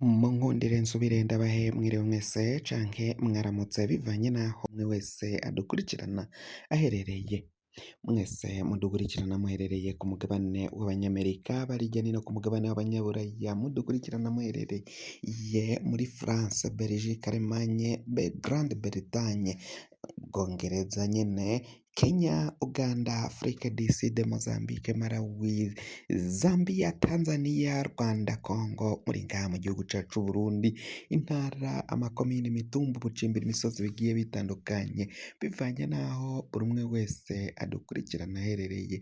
Munkundire nsubire ndabahe mwiriwe mwese canke mwaramutse bivanye n'aho umwe wese adukurikirana aherereye. Mwese mudukurikirana muherereye ku mugabane w'Abanyamerika, bari hirya no hino ku mugabane w'Abanyaburaya, mudukurikirana muherereye muri France, Belgique, Allemagne, Grande Bretagne, Bwongereza nyene, Kenya, Uganda, Afrique du Sud, Mozambique, Malawi, Zambia, Tanzania, Rwanda, Congo, muri ngaha mu gihugu cacu Burundi, intara, amakomine, imitumba, ubucimbiri, imisozi bigiye bitandukanye, bivanye n'aho buri umwe wese adukurikirana aherereye.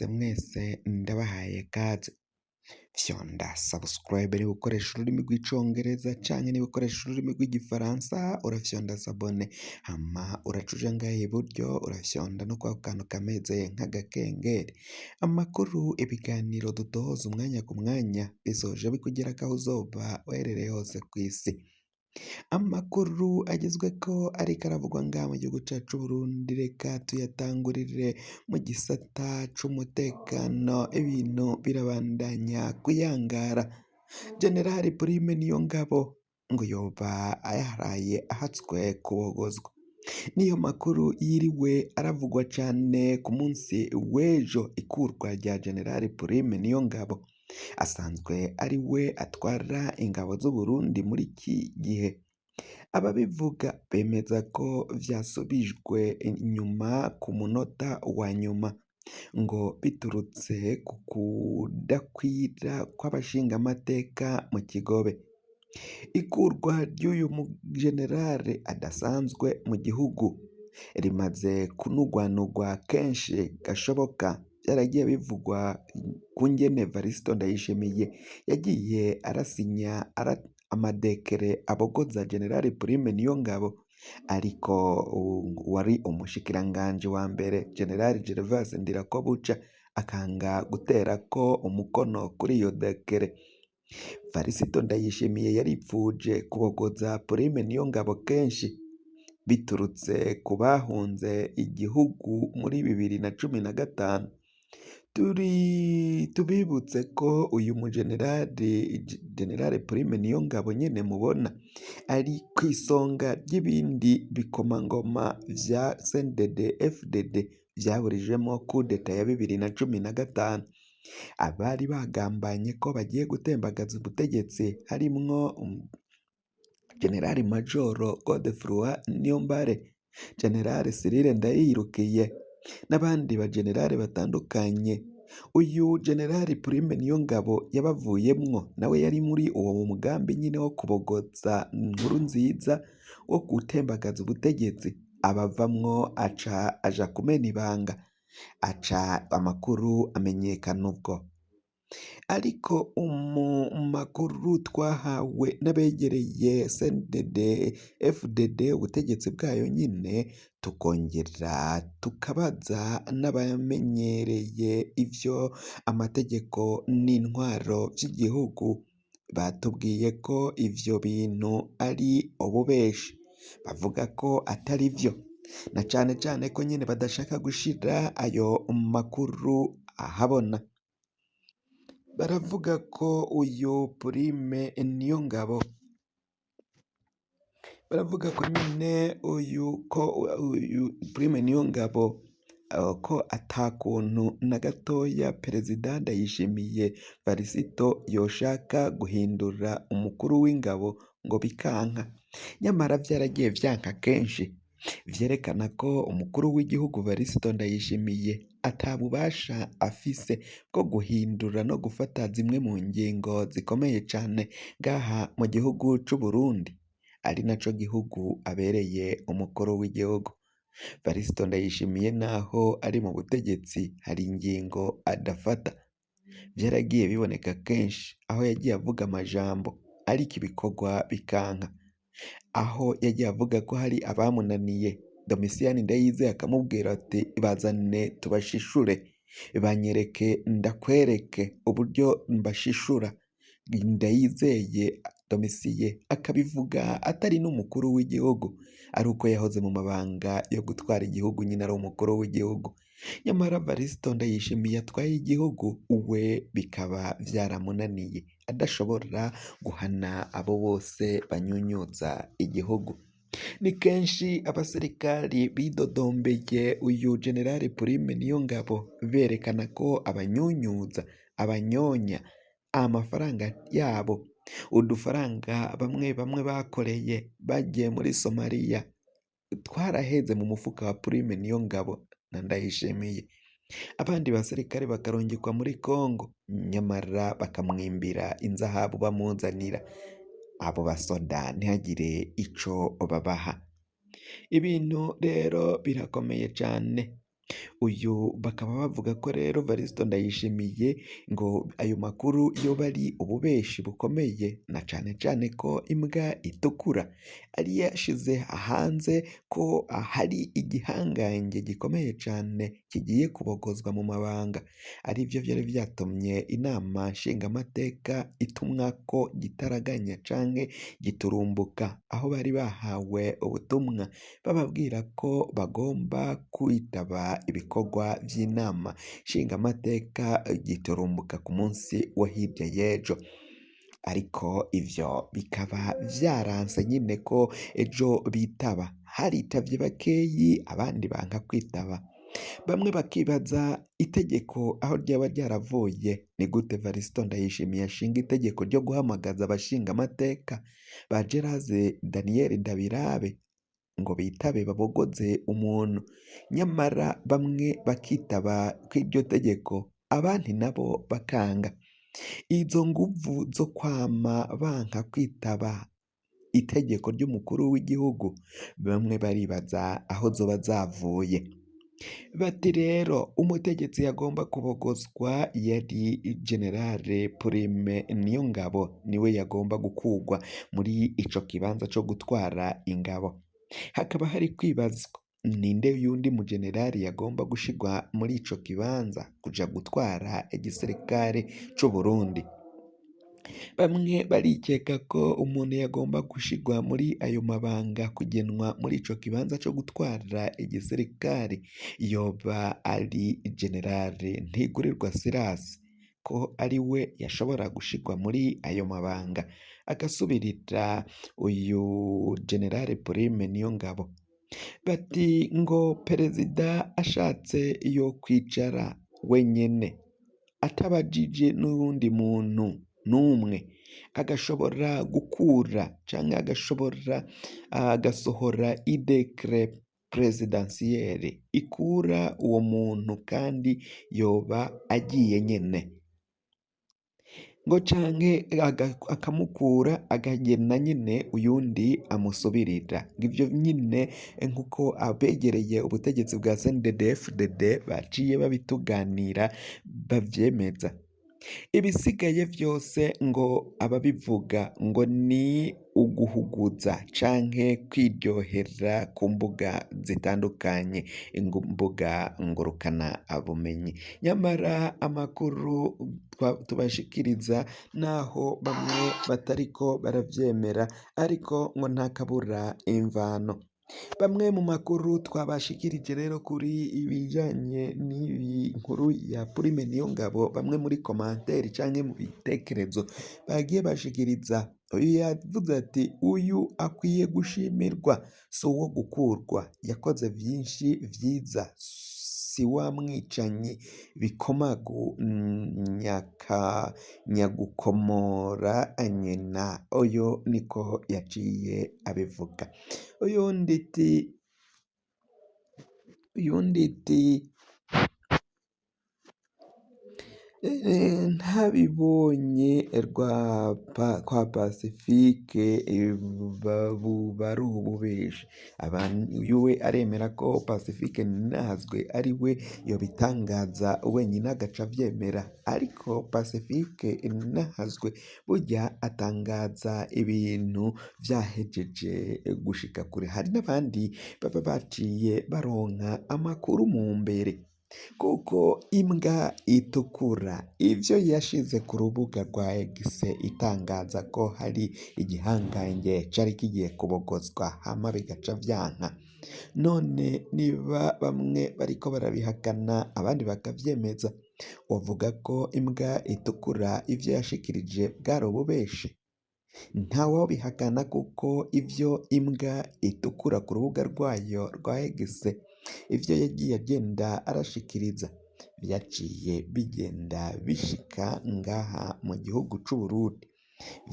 Mwese ndabahaye kaze. Fyonda subscribe niba ukoresha ururimi rw'icongereza canke niba ukoresha ururimi rw'igifaransa urafyonda sabone, hama uracuja ngaha iburyo urafyonda no kwa kantu kameze nk'agakengeri. Amakuru, ibiganiro dutohoza umwanya ku mwanya bizoja bikugerako aho uzoba uherereye hose kw'isi. Amakuru agezweko ariko aravugwa ngaha mu gihugu cacu Burundi, reka tuyatangurire mu gisata c'umutekano. Ibintu birabandanya kuyangara. Generali Prime Niyongabo ngo yoba yaraye ahatswe kubogozwa. Niyo makuru yiriwe aravugwa cane ku munsi w'ejo, ikurwa rya Generali Prime Niyongabo asanzwe ari we atwara ingabo z'Uburundi muri iki gihe. Ababivuga bemeza ko vyasubijwe inyuma ku munota wa nyuma, ngo biturutse ku kudakwira kw'abashingamateka mu Kigobe. Ikurwa ry'uyu mujenerale adasanzwe mu gihugu rimaze kunugwanugwa kenshi gashoboka. Vyaragiye bivugwa kungene Evaristo Ndayishimiye yagiye arasinya amadekere abogoza Generali Prime Niyongabo, ariko wari umushikiranganji wa mbere Generali Gervas Ndirakobuca akanga guterako umukono kuri iyo dekere. Varisito Ndayishimiye yaripfuje kubogoza Prime Niyongabo kenshi biturutse ku bahunze igihugu muri 2015. Tubibutse ko uyu Generale Prime Niyongabo nyene mubona ari kw'isonga ry'ibindi bikomangoma vya CNDD FDD vyaburijwemwo kudeta ya 2015. Abari bagambanye ko bagiye gutembagaza ubutegetsi harimwo Generali Majoro Godefroid Niyombare, Generali Cyrille Ndayirukiye n'abandi bajenerali batandukanye. Uyu Generali Prime Niyongabo yabavuyemwo, nawe yari muri uwo mugambi nyine wo kubogoza Nkurunziza, wo gutembagaza ubutegetsi. Abavamwo aja kumena ibanga, amakuru amenyekana ubwo. Ariko mu makuru twahawe n'abegereye CNDD FDD ubutegetsi bwayo nyine, tukongera tukabaza n'abamenyereye ivyo amategeko n'intwaro vy'igihugu, batubwiye ko ivyo bintu ari ububeshi, bavuga ko atari vyo, na cane cane ko nyene badashaka gushira ayo makuru ahabona. Baravuga ko uyu Prime Niyongabo Prime Niyongabo ko atakuntu na gatoya Perezida Ndayishimiye Varisito yoshaka guhindura umukuru w'ingabo ngo bikanka. Nyamara vyaragiye vyanka kenshi, vyerekana ko umukuru w'igihugu Varisito Ndayishimiye atabubasha afise bwo guhindura no gufata zimwe mu ngingo zikomeye cane ngaha mu gihugu c'Uburundi, ari naco gihugu abereye umukuru w'igihugu. Varisito Ndayishimiye naho ari mu butegetsi hari ingingo adafata. Vyaragiye biboneka kenshi aho yagiye avuga amajambo ariko ibikorwa bikanka, aho yagiye avuga ko hari abamunaniye. Domitien Ndayizeye akamubwira ati bazane tubashishure, banyereke ndakwereke uburyo mbashishura. Ndayizeye Domitien akabivuga atari n'umukuru w'igihugu, ari uko yahoze mu mabanga yo gutwara igihugu nyine ari umukuru w'igihugu. nyamara Varisito Ndayishimiye atwaye igihugu we bikaba vyaramunaniye adashobora guhana abo bose banyunyuza igihugu. Ni kenshi abasirikari bidodombeye uyu Generali Prime Niyongabo berekana ko abanyunyuza, abanyonya amafaranga yabo, udufaranga bamwe bamwe bakoreye bagiye muri Somaliya twaraheze mu mufuka wa Prime Niyongabo na Ndayishimiye. Abandi basirikare bakarungikwa muri Kongo nyamara bakamwimbira inzahabu bamuzanira. Abo basoda ntihagire ico babaha. Ibintu rero birakomeye cane. Uyu bakaba bavuga ko rero Varisito Ndayishimiye ngo ayo makuru yoba ari ububeshi bukomeye, na cane cane ko imbwa itukura ari yashize hanze ko hari igihangange gikomeye cane kigiye kubogozwa mu mabanga. Arivyo vyari vyatumye inama nshingamateka itumwako gitaraganya canke giturumbuka, aho bari bahawe ubutumwa bababwira ko bagomba kwitaba ibikorwa vy'inama nshingamateka giturumbuka ku munsi wa hirya y'ejo. Ariko ivyo bikaba vyaranse nyine ko ejo bitaba. Haritavye bakeyi abandi banka kwitaba. Bamwe bakibaza itegeko aho ryaba ryaravuye. Ni gute Varisito Ndayishimiye ashinga itegeko ryo guhamagaza abashingamateka ba Geraze Daniel Ndabirabe ngo bitabe babogoze umuntu, nyamara bamwe bakitaba kw'iryo tegeko abandi nabo bakanga. Izo nguvu zo kwama banka kwitaba itegeko ry'umukuru w'igihugu bamwe baribaza aho zoba zavuye. Bati rero umutegetsi yagomba kubogozwa yari Generale Prime Niyongabo, niwe yagomba gukugwa muri ico kibanza co gutwara ingabo. Hakaba hari kwibazwa ninde yundi mu generali yagomba gushigwa muri ico kibanza kuja gutwara igisirikare c'u Burundi. Bamwe barikeka ko umuntu yagomba gushigwa muri ayo mabanga kugenwa muri ico kibanza co gutwara igisirikare yoba ari Generale Ntigurirwa Silas, ko ari we yashobora gushigwa muri ayo mabanga agasubirira uyu Generale Prime Niyongabo. Bati ngo perezida ashatse yo kwicara wenyene atabajije n'uwundi muntu n'umwe, agashobora gukura canke agashobora agasohora idekre prezidansiyere ikura uwo muntu kandi yoba agiye nyene, ngo canke akamukura agagena nyine uyundi amusubirira. Ngivyo nyine nkuko abegereye ubutegetsi bwa CNDD-FDD baciye babituganira bavyemeza. Ibisigaye vyose ngo ababivuga ngo ni uguhuguza canke kwiryohera ku mbuga zitandukanye, imbuga ngurukana bumenyi. Nyamara amakuru tubashikiriza naho bamwe batariko baravyemera, ariko ngo ntakabura imvano. Bamwe mu makuru twabashikirije rero kuri ibijanye n'iyi nkuru ya Prime Niyongabo, bamwe muri komanteri canke mu bitekerezo bagiye bashikiriza, uyu yavuze ati uyu akwiye gushimirwa, si uwo gukurwa, yakoze vyinshi vyiza, si wa mwicanyi bikomagu nyagukomora nyina. Uyu niko yaciye abivuga. Uyundi iti ntabibonye kwa Pacifique buba ari ububeshi. Uyu we aremera ko Pacifique Ninahazwe ari we yobitangaza wenyine agaca avyemera, ariko Pacifique Ninahazwe burya atangaza ibintu vyahejeje gushika kure. Hari n'abandi baba baciye baronka amakuru mu mbere kuko imbwa itukura ivyo yashize ku rubuga rwa X itangaza ko hari igihangange cari kigiye kubogozwa hama bigaca vyanka. None niba bamwe bariko barabihakana abandi bakavyemeza, wovuga ko imbwa itukura ivyo yashikirije bwari ububeshi? Ntawobihakana kuko ivyo imbwa itukura ku rubuga rwayo rwa X ivyo yagiye agenda arashikiriza vyaciye bigenda bishika ngaha mu gihugu c'Uburundi.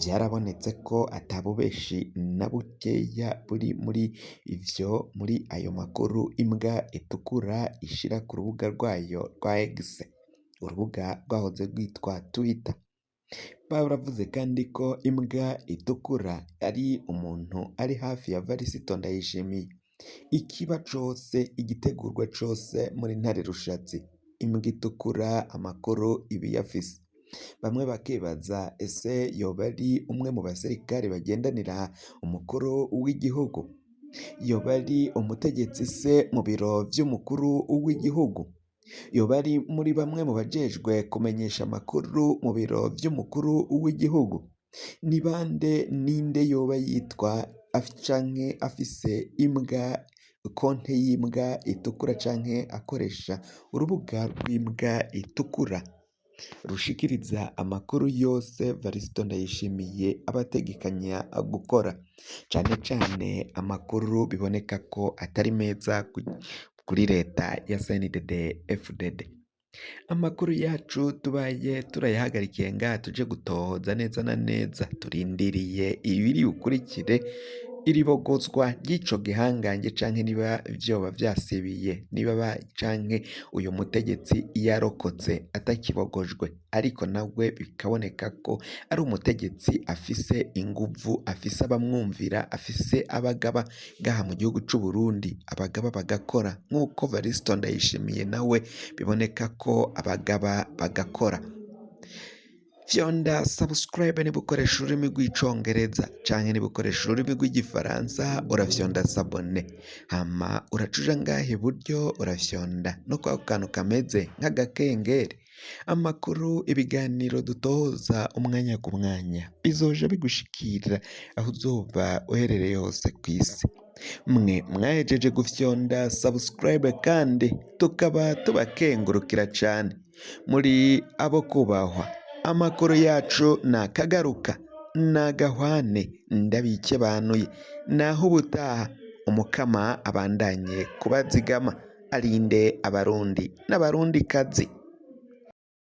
Vyarabonetse ko ata bubeshi na bukeya buri muri ayo makuru imbwa itukura ishira ku rubuga rwayo rwa X, urubuga rwahoze rwitwa Twitter. Baravuze kandi ko imbwa itukura ari umuntu ari hafi ya Varisito Ndayishimiye. Ikiba cose, igitegurwa cose muri Ntare Rushatsi, imbwa itukura amakuru iba iyafise. Bamwe bakibaza ese yoba ari umwe mu basirikare bagendanira umukuru w'igihugu? Yoba ari umutegetsi se mu biro vy'umukuru w'igihugu? Yoba ari muri bamwe mu bajejwe kumenyesha amakuru mu biro vy'umukuru w'igihugu? Ni bande, ninde yoba yitwa canke afise imbwa, konte y'imbwa itukura canke akoresha urubuga rw'imbwa itukura rushikiriza amakuru yose Varisito Ndayishimiye abategekanya gukora, cane cane amakuru biboneka ko atari meza kuri leta ya CNDD-FDD. Amakuru yacu tubaye turayahagarikiye ngaha tuje gutohoza neza na neza, turindiriye ibiri bukurikire iribogozwa ry'ico gihangange canke niba vyoba vyasibiye, niba canke uyu mutegetsi yarokotse atakibogojwe, ariko nawe bikaboneka ko ari umutegetsi afise inguvu, afise abamwumvira, afise abagaba ngaha mu gihugu c'Uburundi, abagaba bagakora nk'uko Varisito Ndayishimiye nawe biboneka ko abagaba bagakora. Fyonda subscribe niba ukoresha ururimi rw'icongereza canke niba ukoresha ururimi rw'igifaransa urafyonda sabone, hama uracuja ngaha iburyo urafyonda no kwa kantu kameze nk'agakengeri. Amakuru, ibiganiro dutohoza umwanya ku mwanya bizoja bigushikira aho uzoba uherereye hose kw'isi. Mwe mwahejeje gufyonda subscribe kandi tukaba tubakengurukira cane, muri abo kubahwa. Amakuru yacu nakagaruka, nagahwane, ndabikebanuye. Naho ubutaha, umukama abandanye kubazigama, arinde abarundi n'abarundikazi.